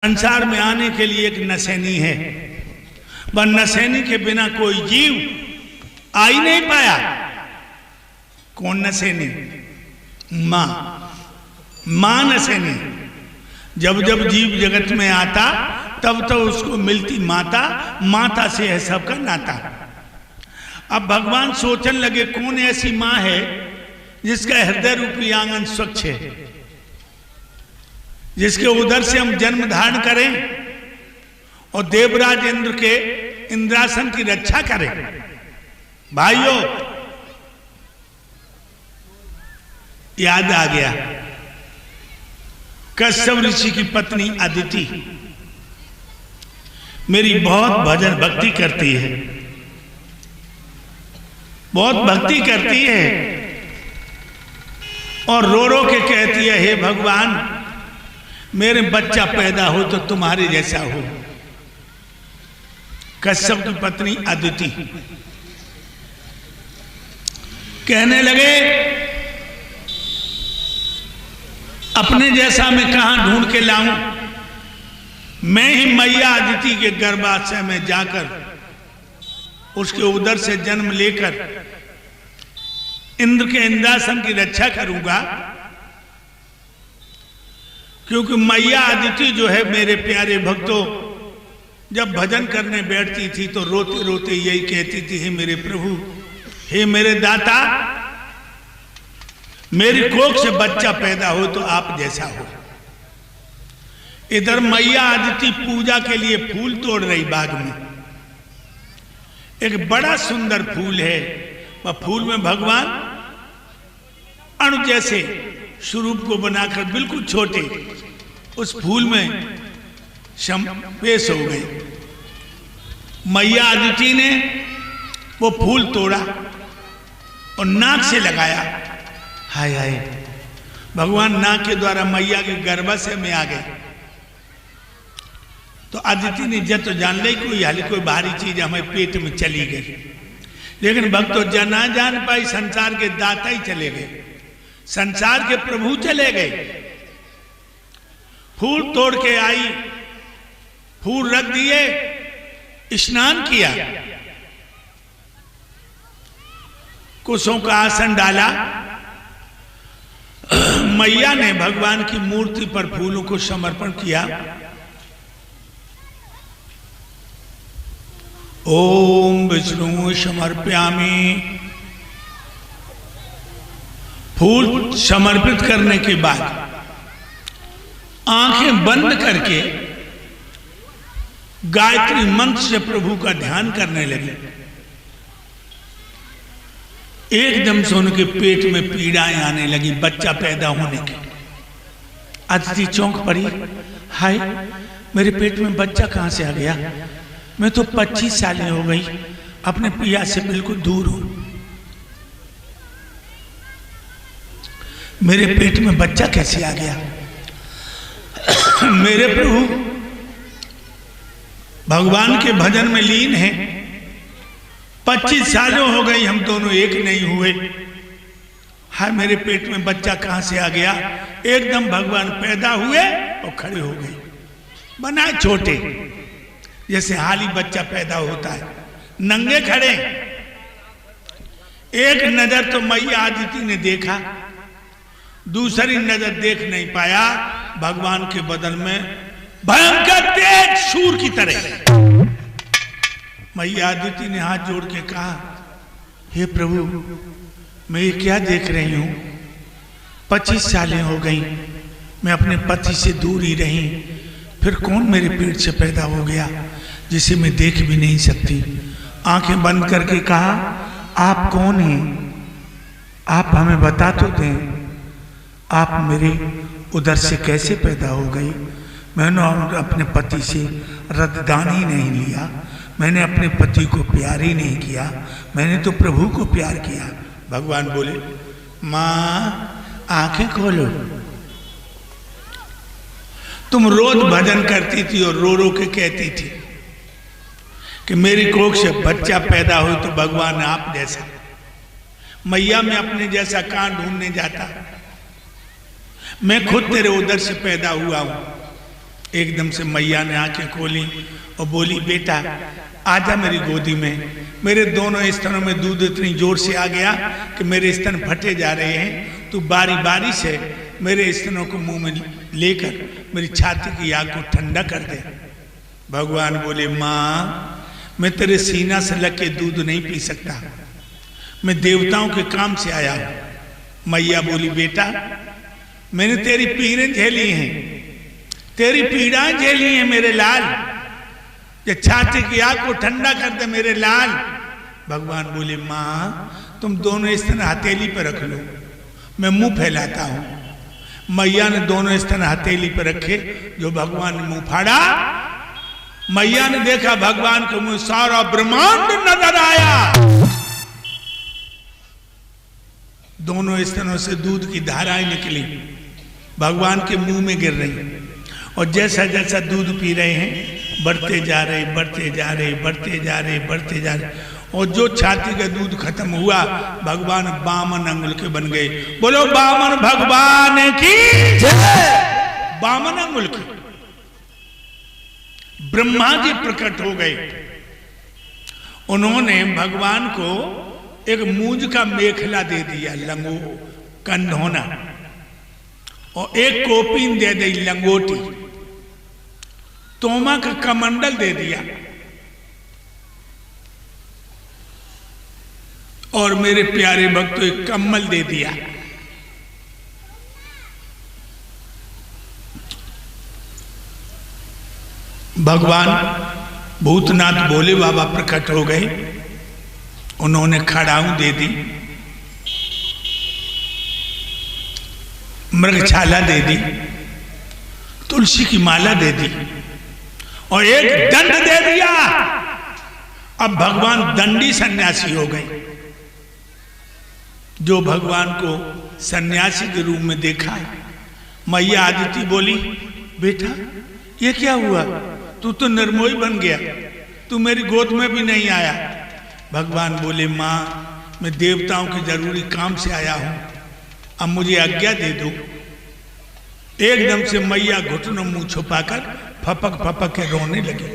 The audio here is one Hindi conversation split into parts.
संसार में आने के लिए एक नसैनी है, वह नसैनी के बिना कोई जीव आ ही नहीं पाया। कौन नसैनी? मां। मां नसैनी। जब जब जीव जगत में आता तब तो उसको मिलती माता, माता से है सबका नाता। अब भगवान सोचने लगे कौन ऐसी मां है जिसका हृदय रूपी आंगन स्वच्छ है, जिसके उधर से हम जन्म धारण करें और देवराज इंद्र के इंद्रासन की रक्षा करें। भाइयों, याद आ गया कश्यप ऋषि की पत्नी अदिति मेरी बहुत भजन भक्ति करती है, बहुत भक्ति करती है और रो रो के कहती है, हे भगवान मेरे बच्चा पैदा हो तो तुम्हारे जैसा हो। कश्यप की पत्नी अदिति कहने लगे अपने जैसा मैं कहां ढूंढ के लाऊं, मैं ही मैया अदिति के गर्भाशय में जाकर उसके उदर से जन्म लेकर इंद्र के इंद्रासन की रक्षा करूंगा। क्योंकि मैया अदिति जो है मेरे प्यारे भक्तों, जब भजन करने बैठती थी तो रोते रोते यही कहती थी, हे मेरे प्रभु, हे मेरे दाता, मेरी कोख से बच्चा पैदा हो तो आप जैसा हो। इधर मैया अदिति पूजा के लिए फूल तोड़ रही बाग में। एक बड़ा सुंदर फूल है, वह फूल में भगवान अणु जैसे स्वरूप को बनाकर बिल्कुल छोटे उस फूल में पेश हो गए। मैया अदिति ने वो फूल तोड़ा और नाक से लगाया। हाय हाय, भगवान नाक के द्वारा मैया के गर्भाशय में आ गए। तो अदिति ने जब तो जान ली कोई हाल कोई भारी चीज हमें पेट में चली गई, लेकिन भक्तों ना जान पाई संसार के दाता ही चले गए, संसार के प्रभु चले गए। फूल तोड़ के आई, फूल रख दिए, स्नान किया, कुशों का आसन डाला। मैया ने भगवान की मूर्ति पर फूलों को समर्पण किया। ओम विष्णु समर्पयामि। फूल समर्पित करने के बाद आंखें बंद करके गायत्री मंत्र से प्रभु का ध्यान करने लगे। एकदम से उनके पेट में पीड़ाएं आने लगी बच्चा पैदा होने की। अदिति चौंक पड़ी, हाय मेरे पेट में बच्चा कहां से आ गया, मैं तो 25 साल हो गई, अपने पिया से बिल्कुल दूर हूं, मेरे पेट में बच्चा कैसे आ गया। मेरे प्रभु भगवान के भजन में लीन हैं, 25 सालों हो गई हम दोनों एक नहीं हुए, हाय मेरे पेट में बच्चा कहां से आ गया। एकदम भगवान पैदा हुए और खड़े हो गए, बनाए छोटे जैसे हाली बच्चा पैदा होता है, नंगे खड़े। एक नजर तो मैया अदिति ने देखा, दूसरी नजर देख नहीं पाया। भगवान के बदन में भयंकर तेज शूर की तरह। मैया अदिति ने हाथ जोड़ के कहा, हे प्रभु मैं ये क्या देख रही हूं, 25 सालें हो गई, मैं अपने पति से दूर ही रही, फिर कौन मेरे पेट से पैदा हो गया जिसे मैं देख भी नहीं सकती। आंखें बंद करके कहा, आप कौन हैं, आप हमें बता तो दें, आप मेरे उदर से कैसे पैदा हो गई। मैंने अपने पति से रद्दान ही नहीं लिया, मैंने अपने पति को प्यार ही नहीं किया, मैंने तो प्रभु को प्यार किया। भगवान बोले, मां आंखें खोलो, तुम रोज भजन करती थी और रो रो के कहती थी कि मेरी कोख से बच्चा पैदा हो तो भगवान आप जैसा। मैया मैं अपने जैसा कहां ढूंढने जाता, मैं खुद तेरे उदर से पैदा हुआ हूं। एकदम से मैया ने आंखें खोली और बोली, बेटा आजा मेरी गोदी में। मेरे दोनों स्तनों में दूध इतनी जोर से आ गया कि मेरे स्तन फटे जा रहे हैं। तू बारी बारी से मेरे स्तनों को मुंह में लेकर मेरी छाती की आग को ठंडा कर दे। भगवान बोले, माँ मैं तेरे सीना से लग के दूध नहीं पी सकता, मैं देवताओं के काम से आया हूं। मैया बोली, बेटा मैंने तेरी पीड़ें झेली हैं, तेरी पीड़ाएं झेली हैं मेरे लाल, ये छाती की आग को ठंडा कर दे मेरे लाल। भगवान बोले, माँ तुम दोनों स्तन हथेली पर रख लो, मैं मुंह फैलाता हूं। मैया ने दोनों स्तन हथेली पर रखे। जो भगवान ने मुंह फाड़ा, मैया ने देखा भगवान को मुंह सारा ब्रह्मांड नजर आया। दोनों स्तनों से दूध की धाराएं निकली, भगवान के मुंह में गिर रही, और जैसा जैसा दूध पी रहे हैं बढ़ते जा रहे, बढ़ते जा रहे, बढ़ते जा रहे, बढ़ते जा रहे, और जो छाती का दूध खत्म हुआ, भगवान बामन अंगुल के बन गए। बोलो बामन भगवान की जय। बामन अंगुल की ब्रह्मा जी प्रकट हो गए। उन्होंने भगवान को एक मूंज का मेखला दे दिया, लंगो कंधोना, और एक कोपीन दे दी लंगोटी, तोमा का कमंडल दे दिया, और मेरे प्यारे भक्तों एक कम्बल दे दिया। भगवान भूतनाथ भोले बाबा प्रकट हो गए। उन्होंने खड़ाऊ दे दी, मृगछाला दे दी, तुलसी की माला दे दी, और एक दंड दे दिया। अब भगवान दंडी सन्यासी हो गए। जो भगवान को सन्यासी के रूप में देखा, मैया आदिति बोली, बेटा ये क्या हुआ, तू तो निर्मोही बन गया, तू मेरी गोद में भी नहीं आया। भगवान बोले, माँ मैं देवताओं के जरूरी काम से आया हूं, अब मुझे आज्ञा दे दो। एकदम से मैया घुटनों मुंह छुपाकर फपक फपक के रोने लगी।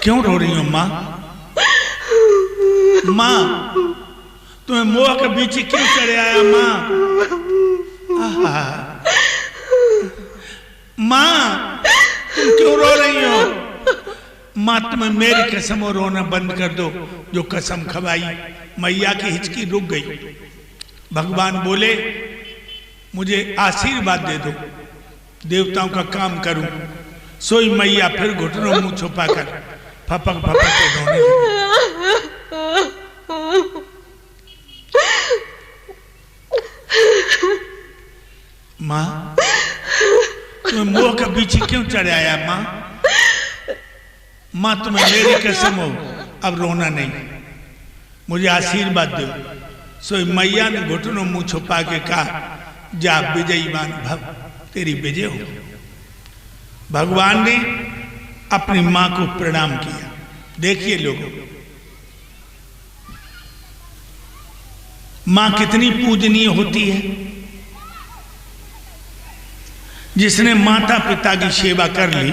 क्यों रो रही हो माँ? माँ तुम्हें मोह के बीच क्यों चढ़े आया माँ? माँ तुम क्यों रो रही हो? माँ तुम्हें मेरी कसम और रोना बंद कर दो जो कसम खवाई। मैया की हिचकी रुक गई। भगवान बोले, मुझे आशीर्वाद दे दो, देवताओं का काम करूं। सोई मैया फिर घुटनों मुंह छुपाकर फपक फपक के रोने लगी। माँ तुम्हें मोह का बीच क्यों चढ़ाया माँ? माँ तुम्हें मेरी कसम हो अब रोना नहीं, मुझे आशीर्वाद दो। सो मैया ने घुटनों मुंह छुपा के कहा, जा विजयीमान भव, तेरी विजय हो। भगवान ने अपनी मां को प्रणाम किया। देखिए लोगों, मां कितनी पूजनीय होती है। जिसने माता पिता की सेवा कर ली,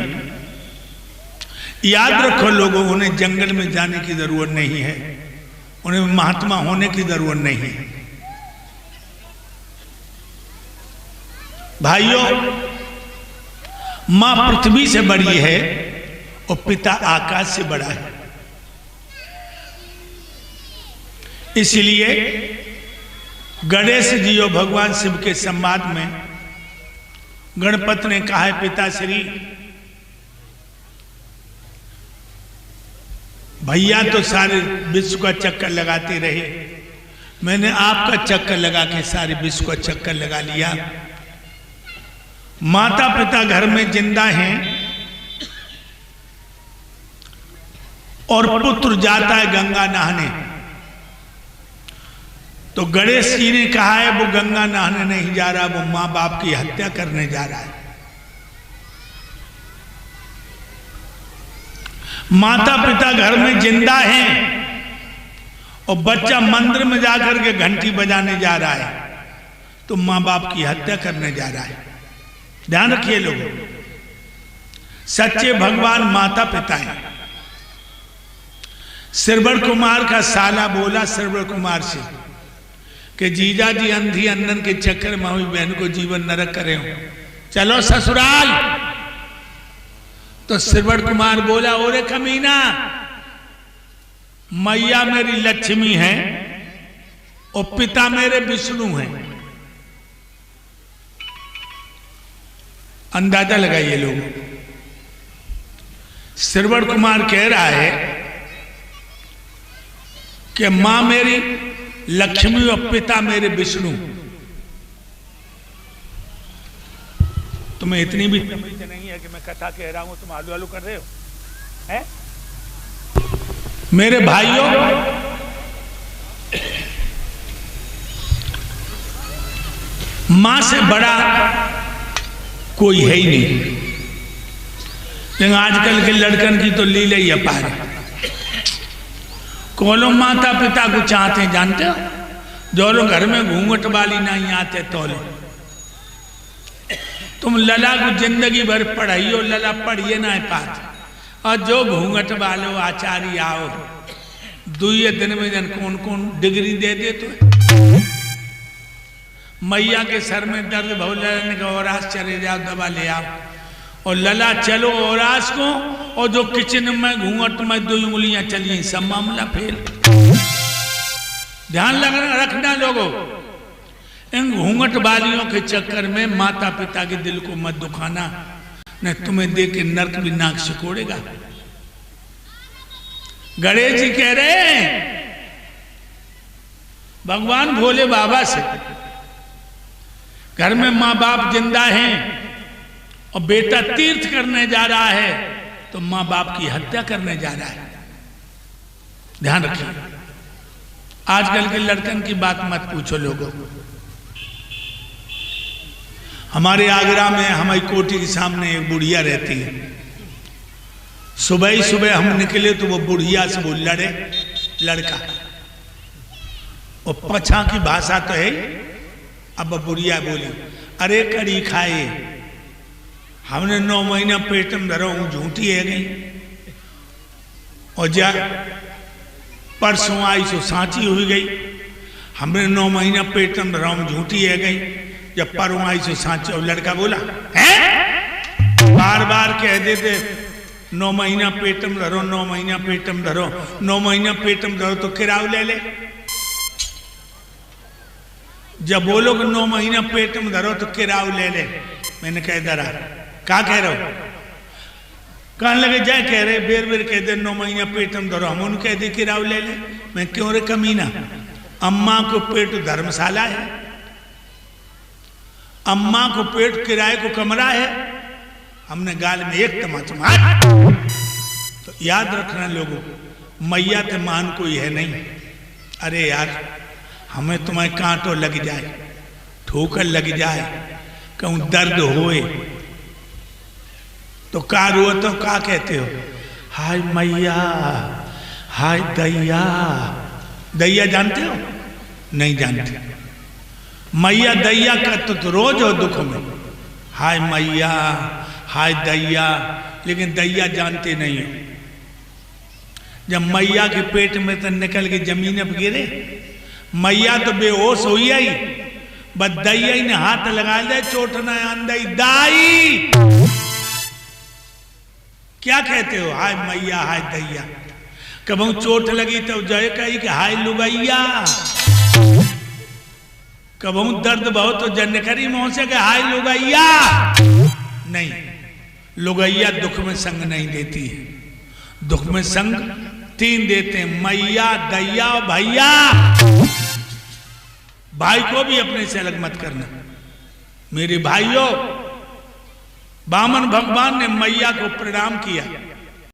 याद रखो लोगों, उन्हें जंगल में जाने की जरूरत नहीं है, उन्हें महात्मा होने की जरूरत नहीं है। भाइयों, मां पृथ्वी से बड़ी है और पिता आकाश से बड़ा है। इसलिए गणेश जी और भगवान शिव के संवाद में गणपति ने कहा है, पिताश्री भैया तो सारे विश्व का चक्कर लगाते रहे, मैंने आपका चक्कर लगा के सारे विश्व का चक्कर लगा लिया। माता पिता घर में जिंदा हैं और पुत्र जाता है गंगा नहाने, तो गणेश जी ने कहा है वो गंगा नहाने नहीं जा रहा, वो मां बाप की हत्या करने जा रहा है। माता पिता घर में जिंदा हैं और बच्चा मंदिर में जाकर के घंटी बजाने जा रहा है, तो मां बाप की हत्या करने जा रहा है। ध्यान रखिए लोगों, सच्चे भगवान माता पिता हैं। श्रवण कुमार का साला बोला श्रवण कुमार से कि जीजा जी अंधी अंधन के चक्कर में हुई बहन को जीवन नरक करे हो, चलो ससुराल। तो श्रवण कुमार बोला, ओरे कमीना, मैया मेरी लक्ष्मी है और पिता मेरे विष्णु हैं। अंदाजा लगाइए लोग, श्रवण कुमार कह रहा है कि मां मेरी लक्ष्मी और पिता मेरे विष्णु। तुम्हें इतनी भी समझ नहीं है कि मैं कथा कह रहा हूं, तुम आलू आलू कर रहे हो हैं? मेरे भाइयों, मां से बड़ा कोई है ही नहीं। लेकिन आजकल के लड़कन की तो लीला ही अपार है। कौन लोग माता पिता को चाहते हैं जानते हो? जो लोग घर में घूंघट वाली नहीं आते तो लोग। तुम लला को जिंदगी भर पढ़ाइयो, लला पढ़िए ना पाते, और जो घूंघट वालो आचार्य आओ दुए दिन में जन कौन कौन डिग्री दे दे तो मैया के सर में दर्द बहु ललन का औरास चले जाओ, दवा ले आओ, और लला चलो औरास को, और जो किचन में घूंघट में 2 उंगलियां चलिए, सब मामला फेल। ध्यान रखना लोगों, इन घूंघट वालियों के चक्कर में माता पिता के दिल को मत दुखाना, न तुम्हें देख के नर्क भी नाक सिकोड़ेगा। गणेश जी कह रहे हैं भगवान भोले बाबा से, घर में मां बाप जिंदा हैं और बेटा तीर्थ करने जा रहा है तो मां बाप की हत्या करने जा रहा है। ध्यान रखिए, आजकल के लड़कन की बात मत पूछो लोगों। हमारे आगरा में हमारी कोठी के सामने एक बुढ़िया रहती है। सुबह ही सुबह हम निकले तो वो बुढ़िया से वो लड़का, और पछा की भाषा तो है। अब बुढ़िया बोली, अरे कड़ी खाए, हमने 9 महीना पेट में धरा हूं, झूठी है गई, और जा परसों आई सो सांची हुई गई। हमने 9 महीना पेट में धरा हूं, झूठी है गई, जब परसों आई सो सांची। और लड़का बोला, है बार बार कह देते 9 महीना पेट में धरो, 9 महीना पेट में धरो, 9 महीना पेट में धरो, तो किराया ले ले। जब बोलो कि 9 महीना पेट में धरो तो किराया ले ले। मैंने कह दरा क्या कह रहे हो? कहने लगे जाए, कह रहे बेर बेर कह दे 9 महीना पेट में धरो, हम उन कह दे किराया ले ले। मैं क्यों रे कमीना, अम्मा को पेट धर्मशाला है, अम्मा को पेट किराए को कमरा है। हमने गाल में एक तमाचा मार। तो याद रखना लोगों, मैया तो मान कोई है नहीं। अरे यार, हमें तुम्हें कांटो लग जाए, ठोकर लग जाए, कहूं दर्द होए तो का रो, तो का कहते हो? हाय मैया, हाय दैया। दैया जानते हो? नहीं जानते। मैया दैया का तो रोज हो दुख में, हाय मैया, हाय दैया, लेकिन दैया जानते नहीं हो। जब मैया के पेट में तो निकल के जमीन पर गिरे, मैया तो बेहोश हुई आई, बस दैया ने हाथ लगा दे, चोट न आंदई दाई। क्या कहते हो? हाय मैया, हाय दैया। कबू चोट लगी तो जय कही कि हाय लुगैया, कबू दर्द बहुत तो जन करी मुंह से कि हाय लुगैया। नहीं, लुगैया दुख में संग नहीं देती है। दुख में संग 3 देते हैं, मैया, दैया और भैया। भाई को भी अपने से अलग मत करना। मेरे भाइयों, बामन भगवान ने मैया को प्रणाम किया।